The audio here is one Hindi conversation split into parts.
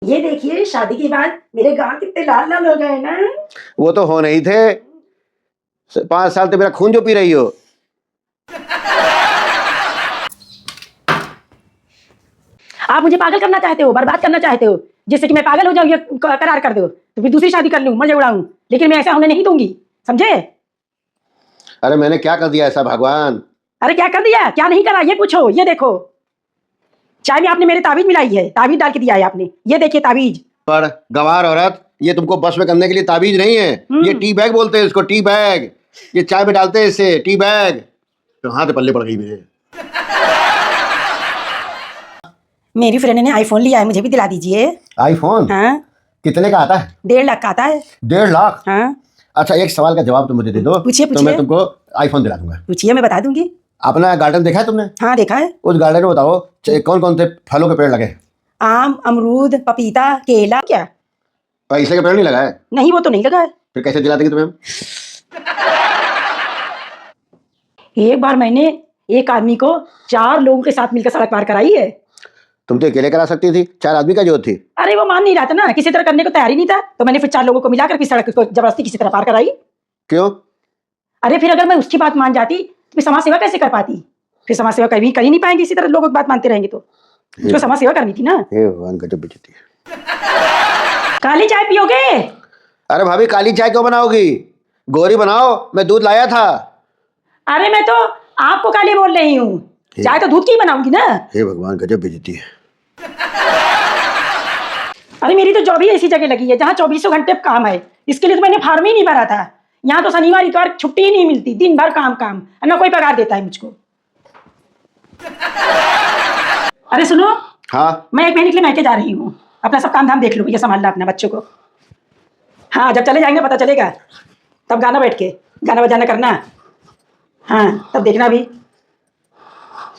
ये देखिए शादी के बाद मेरे गाल कितने लाल लाल हो गए ना। वो तो हो नहीं थे, 5 साल तो मेरा खून जो पी रही हो। आप मुझे पागल करना चाहते हो, बर्बाद करना चाहते हो, जिससे कि मैं पागल हो जाऊं, ये करार कर दो तो फिर दूसरी शादी कर लूं, मजे उड़ाऊं, लेकिन मैं ऐसा होने नहीं दूंगी, समझे? अरे मैंने क्या कर दिया ऐसा भगवान? अरे क्या कर दिया, क्या नहीं करा, ये पूछो। ये देखो चाय में आपने मेरे ताबीज मिलाई है, ताबीज डाल के दिया है आपने, ये देखिए ताबीज। पर गवार औरत, ये तुमको बस में करने के लिए ताबीज नहीं है, ये टी बैग बोलते हैं इसको, टी बैग। ये चाय में डालते हैं इससे, टी बैग। तो हाथ पल्ले पड़ गई मेरे। मेरी फ्रेंड ने आईफोन लिया है, मुझे भी दिला दीजिए। आईफोन? हाँ। कितने का आता है? 1.5 लाख का आता है। 1.5 लाख? हाँ। अच्छा एक सवाल का जवाब तुम मुझे दे दो, पूछिए तो मैं तुमको आईफोन दिला दूंगा। पूछिए, मैं बता दूंगी। अपना गार्डन देखा है तुमने? हाँ देखा है। उस गार्डन में बताओ कौन कौन से फलों के पेड़ लगे? आम, अमरूद, पपीता, केला। क्या पैसे का पेड़ नहीं लगा है? नहीं, वो तो नहीं लगा है। फिर कैसे दिला देंगे तुम्हें हम? एक बार मैंने एक आदमी को 4 लोगों के साथ मिलकर सड़क पार कराई है। तुम तो अकेले करा सकती थी, 4 आदमी का जरूरत थी। अरे वो मान नहीं रहा था ना, किसी तरह करने को तैयार ही नहीं था, तो मैंने फिर 4 लोगों को मिलाकर फिर सड़क को जबरदस्ती किसी तरह पार कराई। क्यों? अरे फिर अगर मैं उसकी बात मान जाती तो फिर समाज सेवा कैसे कर पाती? फिर समाज सेवा कभी कर ही नहीं पाएंगे, इसी तरह लोगों की बात मानते रहेंगे तो। उसको समाज सेवा करनी थी ना। हे भगवान, गजब बेइज्जती है। काली चाय पियोगे? अरे भाभी काली चाय क्यों बनाओगी? गोरी बनाओ, मैं दूध लाया था। अरे मैं तो आपको काली बोल रही हूँ, चाय तो दूध की ही बनाऊंगी ना। हे भगवान, गजब बेइज्जती है। अरे मेरी तो जॉब ही ऐसी जगह लगी है जहाँ 24 घंटे काम है, इसके लिए तो मैंने फॉर्म ही नहीं भरा था। यहाँ तो शनिवार इतवार छुट्टी ही नहीं मिलती, दिन भर काम काम, ना कोई पगार देता है मुझको। अरे सुनो। हाँ? मैं 1 महीने के लिए मैके जा रही हूँ, अपना सब काम धाम देख लो, ये संभालना अपने बच्चों को। हाँ जब चले जाएंगे पता चलेगा, तब गाना बैठ के गाना बजाना करना। हाँ तब देखना भी,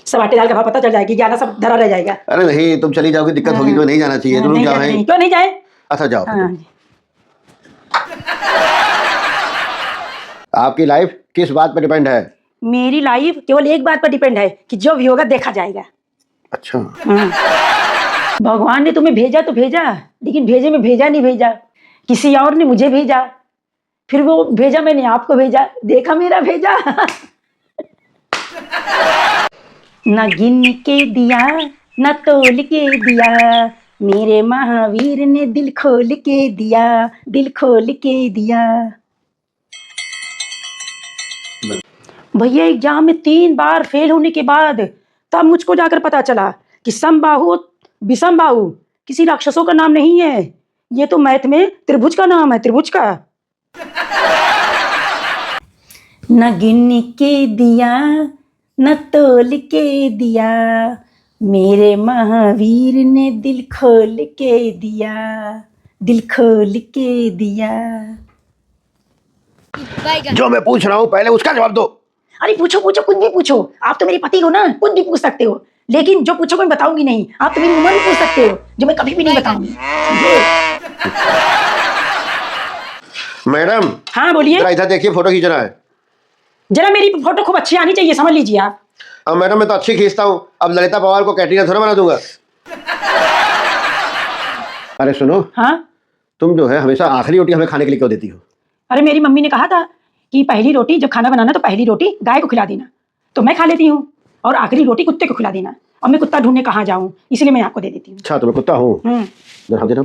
सब आटे दाल का भाव पता चल जाएगी, गाना सब धरा रह जाएगा। अरे नहीं, तुम चली जाओगी दिक्कत होगी, तो नहीं जाना चाहिए। तुम नहीं, जाओ। नहीं, क्यों नहीं जाए? अच्छा जाओ। हाँ। आपकी लाइफ किस बात पर डिपेंड है? मेरी लाइफ केवल एक बात पर डिपेंड है कि जो भी होगा देखा जाएगा। अच्छा। भगवान ने तुम्हें भेजा तो भेजा, लेकिन भेजे में भेजा नहीं भेजा, किसी और ने मुझे भेजा, फिर वो भेजा मैंने आपको भेजा, देखा मेरा भेजा। न गिन के दिया न तोल के दिया, मेरे महावीर ने दिल खोल के दिया, दिल खोल के दिया। भैया एग्जाम में 3 बार फेल होने के बाद तब मुझको जाकर पता चला कि समबाहु विषमबाहु किसी राक्षसों का नाम नहीं है, ये तो मैथ में त्रिभुज का नाम है, त्रिभुज का। न गिन के दिया न तोल के दिया, मेरे महावीर ने दिल खोल के दिया, दिल खोल के दिया। जो मैं पूछ रहा हूँ पहले उसका जवाब दो। अरे पूछो पूछो, कुछ भी पूछो, आप तो मेरे पति हो ना, कुछ भी पूछ सकते हो, लेकिन जो पूछोगे मैं बताऊंगी नहीं। आप तो मेरी उम्र भी पूछ सकते हो, जो मैं कभी भी नहीं बताऊंगी। मैडम। हाँ बोलिए। जरा इधर देखिए, फोटो खींचना है। जरा मेरी फोटो खूब अच्छी आनी चाहिए, समझ लीजिए आप। अब मैडम मैं तो अच्छी खींचता हूँ, अब ललिता पवार को कैटरीना थोड़ा बना दूंगा। अरे सुनो। हाँ? तुम जो है हमेशा आखिरी रोटी हमें खाने के लिए क्यों देती हो? अरे मेरी मम्मी ने कहा था कि पहली रोटी जब खाना बनाना तो पहली रोटी गाय को खिला देना, तो मैं खा लेती हूँ, और आखिरी रोटी कुत्ते को खिला देना, और मैं कुत्ता ढूंढने कहाँ जाऊँ, इसलिए मैं आपको दे देती हूँ। अच्छा तो मैं कुत्ता हूँ? जरा देना।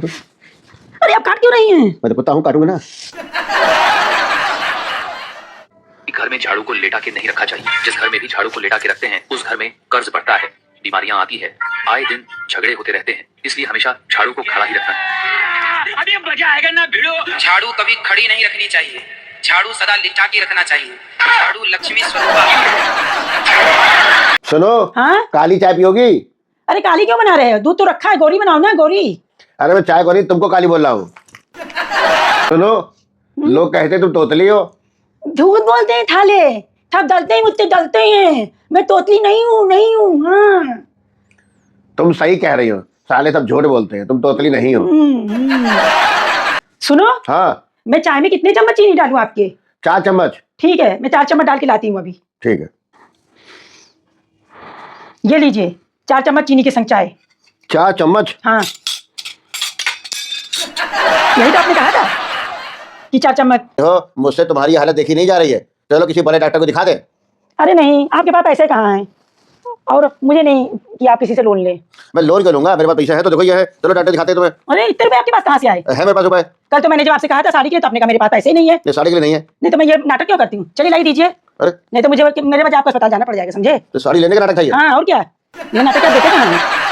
अरे आप काट क्यों रही हैं? मैं तो कुत्ता हूँ, काटूंगा ना। घर में झाड़ू को लेटा के नहीं रखा चाहिए, जिस घर में भी झाड़ू को लेटा के रखते हैं उस घर में कर्ज बढ़ता है, बीमारियां आती है, आए दिन झगड़े होते रहते हैं, इसलिए हमेशा झाड़ू को खड़ा ही रखना। अभी मजा आएगा ना भिड़ो। झाड़ू कभी खड़ी नहीं रखनी चाहिए, झाड़ू सदा लिटा के रखना चाहिए, झाड़ू लक्ष्मी स्वरूपा है। सुनो। हाँ? काली चाय पियोगी? अरे काली क्यों बना रहे हो, दूध तो रखा है, गोरी बनाओ ना, गोरी। अरे मैं चाय गोरी, तुमको काली बोल रहा हूँ। सुनो, लोग कहते तुम तोतली हो। झूठ बोलते हैं थाले, सब डलते ही मुझसे डलते हैं, मैं तोतली नहीं हूँ, नहीं हूँ। हाँ तुम सही कह रही हो, साले सब झूठ बोलते हैं, तुम तोतली नहीं हो। सुनो। हाँ? मैं चाय में कितने चम्मच चीनी डालूं आपके? 4 चम्मच। ठीक है, मैं 4 चम्मच डाल के लाती हूँ अभी। ठीक है। ये लीजिए 4 चम्मच चीनी के संग चाय। 4 चम्मच? हाँ। यही तो आपने कहा था कि 4 चम्मच। हो, मुझसे तुम्हारी हालत देखी नहीं जा रही है, चलो किसी बड़े डॉक्टर को दिखा दे। अरे नहीं, आपके पास पैसे कहाँ हैं, और मुझे नहीं कि आप किसी से लोन ले। मैं लोन क्यों लूंगा, मेरे पास पैसा है तो देखो ये है, चलो डॉक्टर दिखाते हैं तुम्हें। अरे इतने रुपए आपके पास कहाँ से आए? है मेरे पास रुपए। कल तो मैंने जब आपसे कहा था साड़ी के, तो आपने कहा मेरे पास पैसे ही नहीं है। ये साड़ी के लिए नहीं है। नहीं तो मैं ये नाटक क्यों करती हूँ? चलिए लाई दीजिए, अरे नहीं तो मुझे मेरे वजह आपको अस्पताल जाना पड़ जाएगा, समझे? तो साड़ी लेने का नाटक था ये। हाँ और क्या, ये नाटक आप देखे कहाँ हैं?